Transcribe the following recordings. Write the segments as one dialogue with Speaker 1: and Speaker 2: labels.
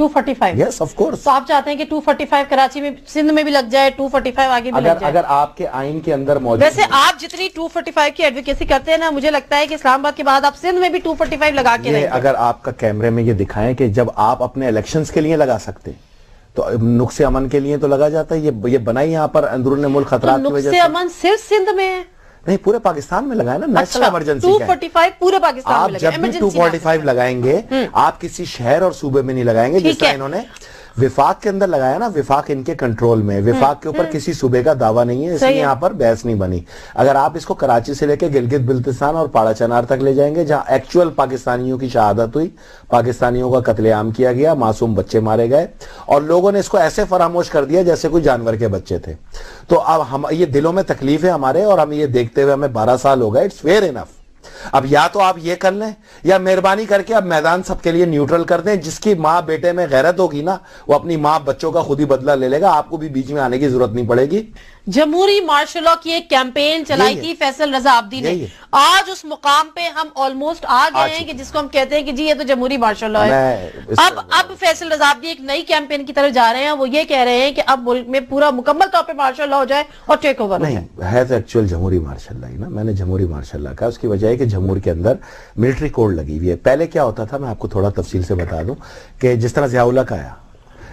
Speaker 1: 245
Speaker 2: yes of course.
Speaker 1: تو آپ چاہتے ہیں کہ 245 کراچی میں سندھ میں بھی لگ جائے, 245 آگے بھی لگ جائے.
Speaker 2: اگر آپ کے آئین کے اندر موجود,
Speaker 1: ویسے آپ جتنی 245 کی ایڈوکیسی کرتے ہیں نا, مجھے لگتا ہے کہ اسلام آباد کے بعد آپ سندھ میں بھی 245 لگا کے رہیں.
Speaker 2: اگر آپ کا کیمرے میں یہ دکھائیں کہ جب آپ اپنے الیکشنز کے لیے لگا سکتے تو نقص امن کے لیے تو لگا جاتا ہے. یہ بنائی یہاں پر اندرون ملک خطرات کی وجہ سے.
Speaker 1: نقص امن صرف سندھ میں ہے
Speaker 2: نہیں, پورے پاکستان میں لگائے نا, نیشنل ایمرجنسی.
Speaker 1: 245 پورے پاکستان میں
Speaker 2: آپ
Speaker 1: لگائے.
Speaker 2: جب بھی 245 لگائیں گے آپ کسی شہر اور صوبے میں نہیں لگائیں گے, جس طرح انہوں نے وفاق کے اندر لگایا نا. وفاق ان کے کنٹرول میں, وفاق کے اوپر کسی صوبے کا دعویٰ نہیں ہے, اس لیے یہاں پر بحث نہیں بنی. اگر آپ اس کو کراچی سے لے کے گلگت بلتستان اور پاڑا چنار تک لے جائیں گے, جہاں ایکچول پاکستانیوں کی شہادت ہوئی, پاکستانیوں کا قتل عام کیا گیا, معصوم بچے مارے گئے, اور لوگوں نے اس کو ایسے فراموش کر دیا جیسے کوئی جانور کے بچے تھے. تو اب ہم یہ دلوں میں تکلیف ہے ہمارے, اور ہم یہ دیکھتے ہوئے ہمیں 12 سال ہو گئے. It's fair enough. اب یا تو آپ یہ کر لیں, یا مہربانی کر کے اب میدان سب کے لیے نیوٹرل کر دیں. جس کی ماں بیٹے میں غیرت ہوگی نا, وہ اپنی ماں بچوں کا خود ہی بدلہ لے لے گا, آپ کو بھی بیچ میں آنے کی ضرورت نہیں پڑے گی.
Speaker 1: جمہوری مارشل لاء کی ایک کیمپین چلائی تھی فیصل رضا عابدی نے. آج اس مقام پہ ہم آلموسٹ آ گئے ہیں کہ جس کو ہم کہتے ہیں کہ جی یہ تو جمہوری مارشل لاء ہے. اب فیصل رضا عابدی ایک نئی کیمپین کی طرف جا رہے ہیں. وہ یہ کہہ رہے ہیں کہ اب ملک میں پورا مکمل طور پہ مارشل لاء ہو جائے اور ٹیک اوور.
Speaker 2: نہیں ہے تو ایکچوئل جمہوری مارشل لاء ہی نا. میں نے جمہوری مارشل لاء کہا, اس کی وجہ ہے کہ جمہور کے اندر ملٹری کوڈ لگی ہوئی ہے. پہلے کیا ہوتا تھا, میں آپ کو تھوڑا تفصیل سے بتا دوں, کہ جس طرح ضیاء الحق آیا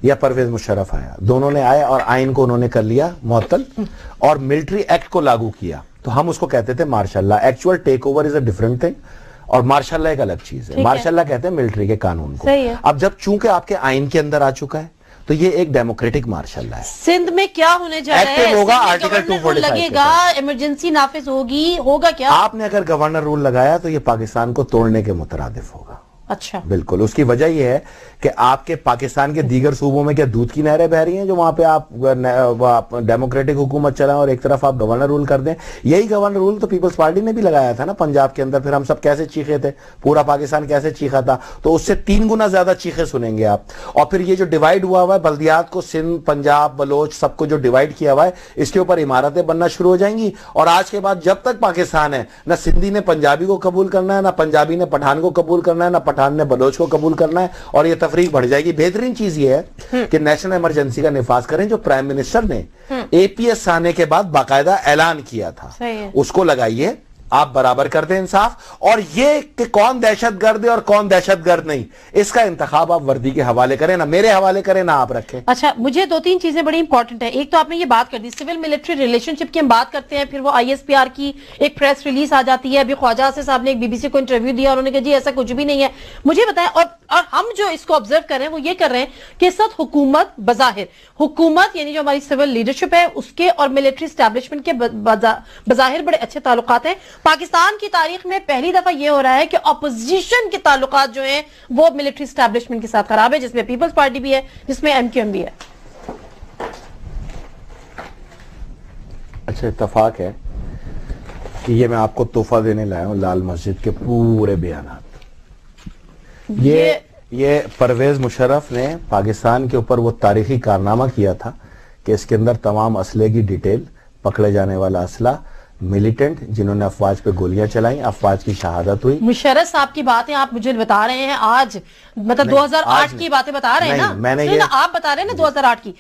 Speaker 2: یا پرویز مشرف آیا, دونوں نے آئے اور آئین کو انہوں نے کر لیا معطل, اور ملٹری ایکٹ کو لاگو کیا, تو ہم اس کو کہتے تھے martial law. Actual take over is a different thing, اور مارشل لاء ایک الگ چیز ہے. مارشل لاء کہتے ہیں ملٹری کے قانون کو. اب جب چونکہ آپ کے آئین کے اندر آ چکا ہے, تو یہ ایک ڈیموکریٹک مارشل لاء ہے.
Speaker 1: سندھ میں کیا ہونے جا رہا ہے,
Speaker 2: ہوگا آرٹیکل 245
Speaker 1: لگے گا, ایمرجنسی نافذ ہوگی, ہوگا کیا؟
Speaker 2: آپ نے اگر گورنر رول لگایا تو یہ پاکستان کو توڑنے کے مترادف ہوگا.
Speaker 1: اچھا,
Speaker 2: بالکل. اس کی وجہ یہ ہے کہ آپ کے پاکستان کے دیگر صوبوں میں کیا دودھ کی نہریں بہ رہی ہیں, جو وہاں پہ آپ ڈیموکریٹک حکومت چلائیں اور ایک طرف آپ گورنر رول کر دیں. یہی گورنر رول تو پیپلز پارٹی نے بھی لگایا تھا نا پنجاب کے اندر. پھر ہم سب کیسے چیخے تھے, پورا پاکستان کیسے چیخا تھا. تو اس سے 3 گنا زیادہ چیخے سنیں گے آپ. اور پھر یہ جو ڈیوائیڈ ہوا ہے بلدیات کو, سندھ, پنجاب, بلوچ, سب کو جو ڈیوائیڈ کیا ہوا ہے, اس کے اوپر عمارتیں بننا شروع ہو جائیں گی. اور آج کے بعد جب تک پاکستان ہے, نہ سندھی نے پنجابی کو قبول کرنا ہے, نہ پنجابی نے پٹھان کو قبول کرنا ہے, نہ پٹھان نے بلوچ کو قبول کرنا ہے, اور یہ تفریق بڑھ جائے گی. بہترین چیز یہ ہے کہ نیشنل ایمرجنسی کا نفاذ کریں, جو پرائم منسٹر نے اے پی ایس آنے کے بعد باقاعدہ اعلان کیا تھا, اس کو لگائیے. آپ برابر کر دیں انصاف, اور یہ کہ کون دہشت گرد ہے اور کون دہشت گرد نہیں, اس کا انتخاب آپ وردی کے حوالے کریں, نہ میرے حوالے کریں, نہ آپ رکھیں.
Speaker 1: اچھا, مجھے 2-3 چیزیں بڑی امپورٹنٹ ہیں. ایک تو آپ نے یہ بات کر دی سول ملٹری ریلیشن شپ کی, ہم بات کرتے ہیں, پھر وہ آئی ایس پی آر کی ایک پریس ریلیز آ جاتی ہے. ابھی خواجہ سے صاحب نے ایک بی بی سی کو انٹرویو دیا, انہوں نے کہا جی ایسا کچھ بھی نہیں ہے. مجھے بتائیں, اور ہم جو اس کو آبزرو کر رہے ہیں وہ یہ کر رہے ہیں کہ اس وقت حکومت بظاہر, حکومت یعنی جو ہماری سول لیڈرشپ ہے اس کے اور ملٹری اسٹیبلشمنٹ کے بظاہر بڑے اچھے تعلقات ہیں. پاکستان کی تاریخ میں پہلی دفعہ یہ ہو رہا ہے کہ اپوزیشن کے تعلقات جو ہیں وہ ملٹری اسٹیبلشمنٹ کے ساتھ خراب ہے, جس میں پیپلز پارٹی بھی ہے, جس میں ایم کیو ایم بھی ہے.
Speaker 2: اچھا, اتفاق ہے کہ یہ میں آپ کو تحفہ دینے لایا ہوں لال مسجد کے پورے بیانات. یہ پرویز مشرف نے پاکستان کے اوپر وہ تاریخی کارنامہ کیا تھا کہ اس کے اندر تمام اسلحے کی ڈیٹیل, پکڑے جانے والا اسلحہ, ملیٹنٹ جنہوں نے افواج پہ گولیاں چلائیں, افواج کی شہادت ہوئی.
Speaker 1: مشرف صاحب کی باتیں آپ مجھے بتا رہے ہیں آج, مطلب 2008 کی باتیں بتا رہے ہیں نا,
Speaker 2: میں نے
Speaker 1: آپ بتا رہے ہیں نا 2008 کی.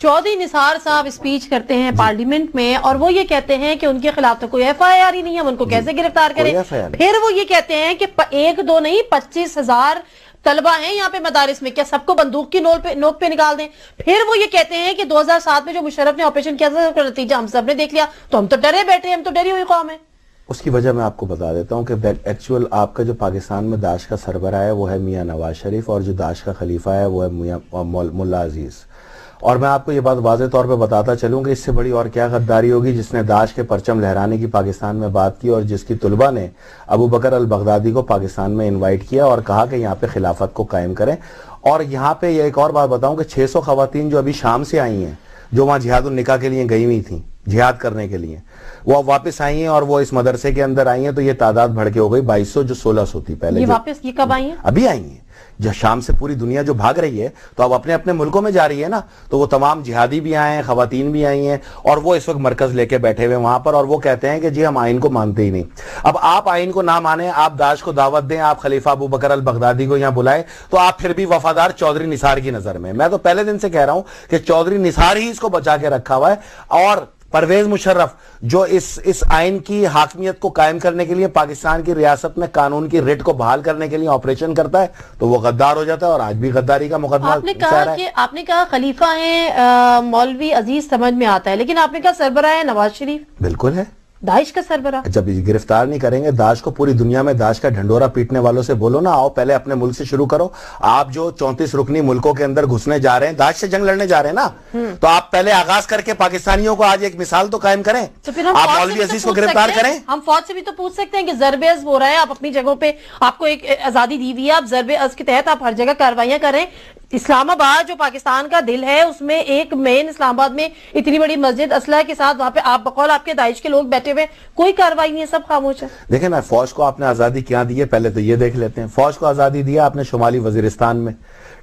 Speaker 1: چودھری نثار صاحب اسپیچ کرتے ہیں پارلیمنٹ میں, اور وہ یہ کہتے ہیں کہ ان کے خلاف تو کوئی ایف آئی آر ہی نہیں ہے, ان کو کیسے گرفتار کریں. پھر وہ یہ کہتے ہیں کہ 1-2 نہیں 25,000 طلبہ ہیں یہاں پہ مدارس میں, کیا سب کو بندوق کی نوک پہ نکال دیں. پھر وہ یہ کہتے ہیں کہ 2007 میں جو مشرف نے آپریشن کیا تھا, اس کا نتیجہ ہم سب نے دیکھ لیا, تو ہم تو ڈرے بیٹھے, ہم تو ڈری ہوئی قوم ہے.
Speaker 2: اس کی وجہ میں آپ کو بتا دیتا ہوں کہ ایکچول آپ کا جو پاکستان میں داعش کا سربراہ ہے وہ ہے میاں نواز شریف, اور جو داعش کا خلیفہ ہے وہ ہے میاں ملا عزیز. اور میں آپ کو یہ بات واضح طور پہ بتاتا چلوں کہ اس سے بڑی اور کیا غداری ہوگی جس نے داعش کے پرچم لہرانے کی پاکستان میں بات کی, اور جس کی طلبہ نے ابو بکر البغدادی کو پاکستان میں انوائٹ کیا اور کہا کہ یہاں پہ خلافت کو قائم کریں. اور یہاں پہ یہ ایک اور بات بتاؤں کہ 600 خواتین جو ابھی شام سے آئی ہیں, جو وہاں جہاد النکاح کے لیے گئی ہوئی تھیں, جہاد کرنے کے لیے. وہ واپس آئی ہیں اور وہ اس مدرسے کے اندر آئی ہیں تو یہ تعداد بڑھ کے ہو گئی 2200 جو 1600 تھی پہلے.
Speaker 1: یہ واپس یہ کب آئی ہیں؟
Speaker 2: ابھی آئی ہیں. جب شام سے پوری دنیا جو بھاگ رہی ہے تو اب اپنے اپنے ملکوں میں جا رہی ہے نا, تو وہ تمام جہادی بھی آئے ہیں, خواتین بھی آئی ہیں, اور وہ اس وقت مرکز لے کے بیٹھے ہوئے وہاں پر, اور وہ کہتے ہیں کہ جی ہم آئین کو مانتے ہی نہیں. اب آپ آئین کو نہ مانیں, آپ داعش کو دعوت دیں, آپ خلیفہ ابو بکر البغدادی کو یہاں بلائیں, تو آپ پھر بھی وفادار چودھری نثار کی نظر میں تو پہلے دن سے کہہ رہا ہوں کہ چودھری نثار ہی اس کو بچا کے رکھا ہوا ہے. اور پرویز مشرف جو اس آئین کی حاکمیت کو قائم کرنے کے لیے پاکستان کی ریاست میں قانون کی رٹ کو بحال کرنے کے لیے آپریشن کرتا ہے, تو وہ غدار ہو جاتا ہے, اور آج بھی غداری کا مقدمہ.
Speaker 1: آپ نے کہا خلیفہ ہیں مولوی عزیز سمجھ میں آتا ہے, لیکن آپ نے کہا سربراہ ہے نواز شریف.
Speaker 2: بالکل ہے,
Speaker 1: داعش کا سربراہ.
Speaker 2: جب گرفتار نہیں کریں گے داعش کو, پوری دنیا میں داعش کا ڈھنڈورا پیٹنے والوں سے بولو نا, آؤ پہلے اپنے ملک سے شروع کرو. آپ جو 34 رکنی ملکوں کے اندر گھسنے جا رہے ہیں, داعش سے جنگ لڑنے جا رہے ہیں نا, تو آپ پہلے آغاز کر کے پاکستانیوں کو آج ایک مثال تو قائم کریں. آپ مولوی عزیز کو گرفتار کریں.
Speaker 1: ہم فوج سے بھی تو پوچھ سکتے ہیں کہ ضرب عزم ہو رہا ہے, آپ اپنی جگہوں پہ, آپ کو ایک آزادی دی ہوئی ہے, آپ ضرب عزم کے تحت آپ ہر جگہ کارروائیاں کریں. اسلام آباد جو پاکستان کا دل ہے, اس میں ایک مین اسلام آباد میں اتنی بڑی مسجد اسلحہ کے ساتھ, وہاں پہ آپ بقول آپ کے داعش کے لوگ بیٹھے ہوئے, کوئی کارروائی نہیں ہے, سب خاموش ہے.
Speaker 2: دیکھیں نا, فوج کو آپ نے آزادی کیا دی ہے, پہلے تو یہ دیکھ لیتے ہیں. فوج کو آزادی دیا آپ نے شمالی وزیرستان میں,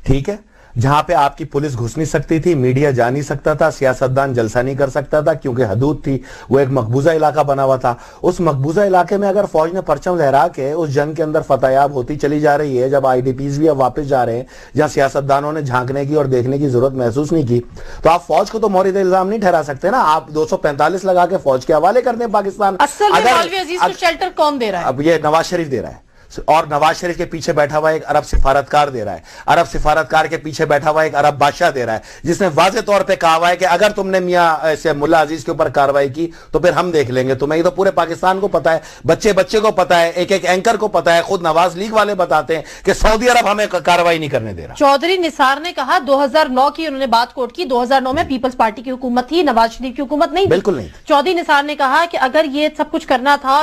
Speaker 2: ٹھیک ہے, جہاں پہ آپ کی پولیس گھس نہیں سکتی تھی, میڈیا جا نہیں سکتا تھا, سیاستدان جلسہ نہیں کر سکتا تھا کیونکہ حدود تھی, وہ ایک مقبوضہ علاقہ بنا ہوا تھا. اس مقبوضہ علاقے میں اگر فوج نے پرچم لہرا کے اس جنگ کے اندر فتح یاب ہوتی چلی جا رہی ہے, جب آئی ڈی پیز بھی اب واپس جا رہے ہیں, جہاں سیاستدانوں نے جھانکنے کی اور دیکھنے کی ضرورت محسوس نہیں کی, تو آپ فوج کو تو مورد الزام نہیں ٹھہرا سکتے نا. آپ 245 لگا کے فوج کے حوالے کر دیں پاکستان.
Speaker 1: اصل میں مولوی عزیز کو شیلٹر کون دے رہا ہے؟
Speaker 2: اب یہ نواز شریف دے رہا ہے, اور نواز شریف کے پیچھے بیٹھا ہوا ایک عرب سفارتکار دے رہا ہے. عرب سفارتکار کے پیچھے بیٹھا ہوا ایک عرب بادشاہ دے رہا ہے, جس نے واضح طور پہ کہا ہوا ہے کہ اگر تم نے میاں ایسے ملا عزیز کے اوپر کارروائی کی تو پھر ہم دیکھ لیں گے تمہیں. یہ تو پورے پاکستان کو پتا ہے, بچے کو پتا ہے, ایک اینکر کو پتا ہے, خود نواز لیگ والے بتاتے ہیں کہ سعودی عرب ہمیں کارروائی نہیں کرنے دے رہا.
Speaker 1: چودھری نثار نے کہا 2009 کی انہوں نے بات کوٹ کی, 2009 میں پیپلز پارٹی کی حکومت تھی, نواز شریف کی حکومت نہیں تھی.
Speaker 2: بالکل نہیں.
Speaker 1: چودھری نثار نے کہا کہ اگر یہ سب کچھ کرنا تھا,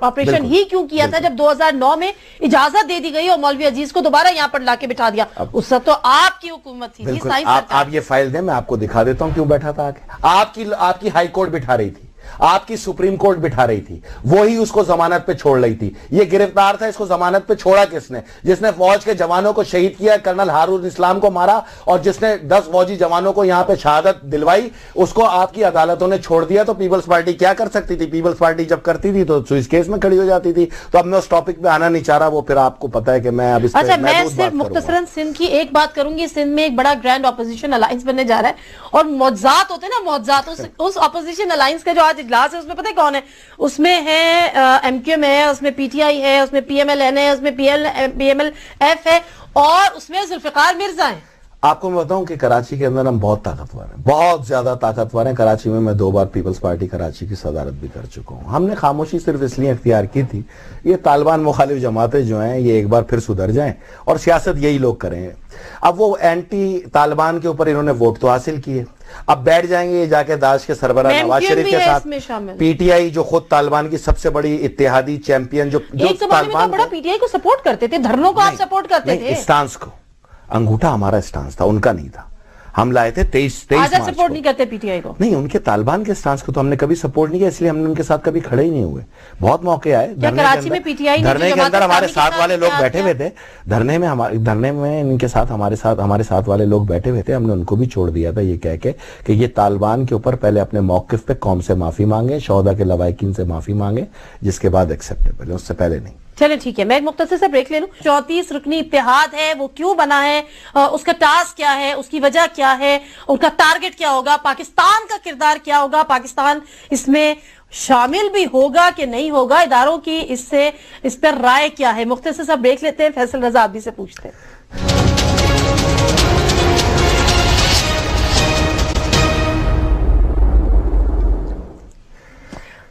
Speaker 1: آپریشن ہی کیوں کیا تھا جب 2009 میں اجازت دے دی گئی اور مولوی عزیز کو دوبارہ یہاں پر لا کے بٹھا دیا؟ اس وقت تو آپ کی حکومت تھی.
Speaker 2: آپ یہ فائل دیں, میں آپ کو دکھا دیتا ہوں کیوں بیٹھا تھا. آپ کی ہائی کورٹ بٹھا رہی تھی, آپ کی سپریم کورٹ بٹھا رہی تھی, وہی اس کو ضمانت پہ چھوڑ رہی تھی. یہ گرفتار تھا, اس کو ضمانت پہ چھوڑا کس نے؟ جس نے فوج کے جوانوں کو شہید کیا, کرنل ہارون اسلام کو مارا, اور جس نے 10 فوجی جوانوں کو یہاں پہ شہادت دلوائی, اس کو آپ کی عدالتوں نے چھوڑ دیا. تو پیپلز پارٹی کیا کر سکتی تھی؟ پیپلز پارٹی جب کرتی تھی تو سوئس کیس میں کھڑی ہو جاتی تھی. تو اب میں اس ٹاپک پہ آنا نہیں چاہ رہا, وہ پھر آپ کو پتا ہے کہ میں اب اس
Speaker 1: پہ میں صرف مختصراً سندھ کی ایک بات کروں گی. سندھ میں ایک بڑا گرینڈ اپوزیشن الائنس بننے جا رہا ہے, اور معجزات ہوتے ہیں نا, معجزات. اس اپوزیشن الائنس کا جو آج اجلاس ہے اس میں پتہ کون ہے؟ اس میں ہے ایم کیو ایم ہے, اس میں پی ٹی آئی ہے, اس میں پی ایم ایل این ہے, اس میں پی ایم ایل ایف ہے, اور اس میں ذوالفقار مرزا ہیں.
Speaker 2: آپ کو میں بتاؤں کہ کراچی کے اندر ہم بہت طاقتور ہیں, بہت زیادہ طاقتور ہیں. کراچی میں 2 بار پیپلز پارٹی کراچی کی صدارت بھی کر چکا ہوں. ہم نے خاموشی صرف اس لیے اختیار کی تھی, یہ طالبان مخالف جماعتیں جو ہیں یہ ایک بار پھر سدھر جائیں اور سیاست یہی لوگ کریں. اب وہ اینٹی طالبان کے اوپر انہوں نے ووٹ تو حاصل کیے, اب بیٹھ جائیں گے جا کے داعش کے سربراہ نواز شریف کے ساتھ. پی ٹی آئی جو خود طالبان کی سب سے بڑی اتحادی چیمپئن, جو
Speaker 1: طالبان بڑا پی ٹی آئی کو سپورٹ کرتے تھے, دھرنوں کو آپ سپورٹ کرتے تھے.
Speaker 2: اسٹانس کو, انگوٹھا ہمارا اسٹانس تھا, ان کا نہیں تھا. ہم لائے تھے 23
Speaker 1: مارچ کو. سپورٹ نہیں کرتے پی ٹی آئی کو؟
Speaker 2: نہیں, ان کے طالبان کے اسٹانس کو تو ہم نے کبھی سپورٹ نہیں کیا, اس لیے ہم نے ان کے ساتھ کبھی کھڑے ہی نہیں ہوئے. بہت موقع آئے
Speaker 1: کراچی میں پی ٹی آئی
Speaker 2: دھرنے کے اندر ہمارے ساتھ والے لوگ بیٹھے ہوئے تھے, دھرنے میں ان کے ساتھ ہمارے ساتھ والے لوگ بیٹھے ہوئے تھے. ہم نے ان کو بھی چھوڑ دیا تھا یہ کہہ کے کہ یہ طالبان کے اوپر پہلے اپنے موقف پہ قوم سے معافی مانگے, شہداء کے لواحقین سے معافی مانگے, جس کے بعد ایکسیپٹیبل ہے, اس سے پہلے نہیں.
Speaker 1: چلیں ٹھیک ہے, میں ایک مختصر سے بریک لے لوں. 34 رکنی اتحاد ہے, وہ کیوں بنا ہے, اس کا ٹاسک کیا ہے, اس کی وجہ کیا ہے, ان کا ٹارگٹ کیا ہوگا, پاکستان کا کردار کیا ہوگا, پاکستان اس میں شامل بھی ہوگا کہ نہیں ہوگا, اداروں کی اس پر رائے کیا ہے. مختصر سا بریک لیتے ہیں, فیصل رضا عابدی سے پوچھتے ہیں.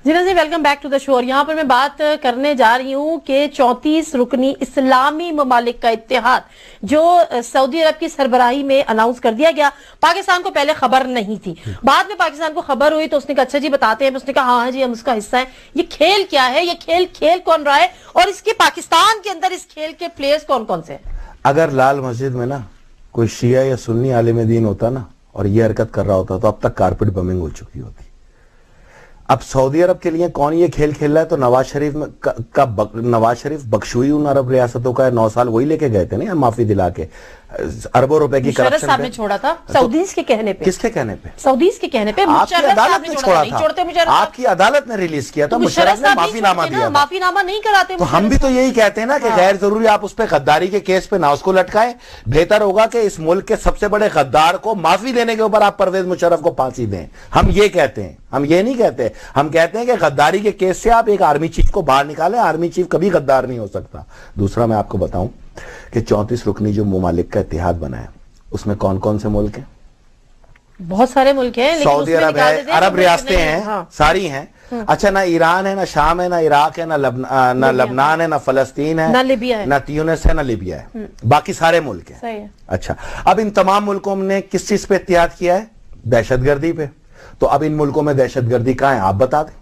Speaker 1: جی ویلکم بیک ٹو دا شو. یہاں پر میں بات کرنے جا رہی ہوں کہ 34 رکنی اسلامی ممالک کا اتحاد جو سعودی عرب کی سربراہی میں اناؤنس کر دیا گیا, پاکستان کو پہلے خبر نہیں تھی, بعد میں پاکستان کو خبر ہوئی تو اس نے کہا اچھا جی بتاتے ہیں. اس نے کہا ہاں جی ہم اس کا حصہ ہیں. یہ کھیل کیا ہے, یہ کھیل کون رہا ہے, اور اس کے پاکستان کے اندر اس کھیل کے پلیئرز کون کون سے ہیں؟
Speaker 2: اگر لال مسجد میں نا کوئی شیعہ یا سنی عالم دین ہوتا نا اور یہ حرکت کر رہا ہوتا تو اب تک کارپٹ بمنگ ہو چکی ہوتی. اب سعودی عرب کے لیے کون یہ کھیل کھیل رہا ہے؟ تو نواز شریف بخشوئی ان عرب ریاستوں کا 9 سال وہی لے کے گئے تھے نا معافی دلا کے اربوں روپے کی
Speaker 1: مشرف صاحب نے چھوڑا تھا سعودیز کے کہنے پہ.
Speaker 2: کس کے کہنے پہ؟
Speaker 1: سعودیز کے کہنے پہ.
Speaker 2: آپ کی عدالت نے چھوڑا تھا, آپ کی عدالت نے ریلیز کیا تھا, مشرف نے معافی نامہ دیا تھا.
Speaker 1: معافی نامہ نہیں کراتے.
Speaker 2: تو ہم بھی تو یہی کہتے ہیں نا کہ غیر ضروری آپ اس پہ غداری کے کیس پہ نہ اس کو لٹکائیں. بہتر ہوگا کہ اس ملک کے سب سے بڑے غدار کو معافی دینے کے اوپر آپ پرویز مشرف کو پھانسی دیں. ہم یہ کہتے ہیں, ہم یہ نہیں کہتے. ہم کہتے ہیں کہ غداری کے کیس سے آپ ایک آرمی چیف کو باہر نکالیں. آرمی چیف کبھی غدار نہیں ہو سکتا. دوسرا میں آپ کو بتاؤں کہ 34 رکنی جو ممالک کا اتحاد بنا ہے اس میں کون کون سے ملک ہیں؟
Speaker 1: بہت سارے ملک ہیں.
Speaker 2: سعودی عرب ہے, عرب ریاستیں ہیں, ساری ہیں. اچھا, نہ ایران ہے, نہ شام ہے, نہ عراق ہے, نہ لبنان ہے, نہ فلسطین ہے,
Speaker 1: نہ لیبیا ہے,
Speaker 2: نہ تیونس ہے, نہ لیبیا ہے. باقی سارے ملک ہیں. اچھا, اب ان تمام ملکوں نے کس چیز پہ اتحاد کیا ہے؟ دہشت گردی پہ. تو اب ان ملکوں میں دہشت گردی کہاں ہے آپ بتا دیں.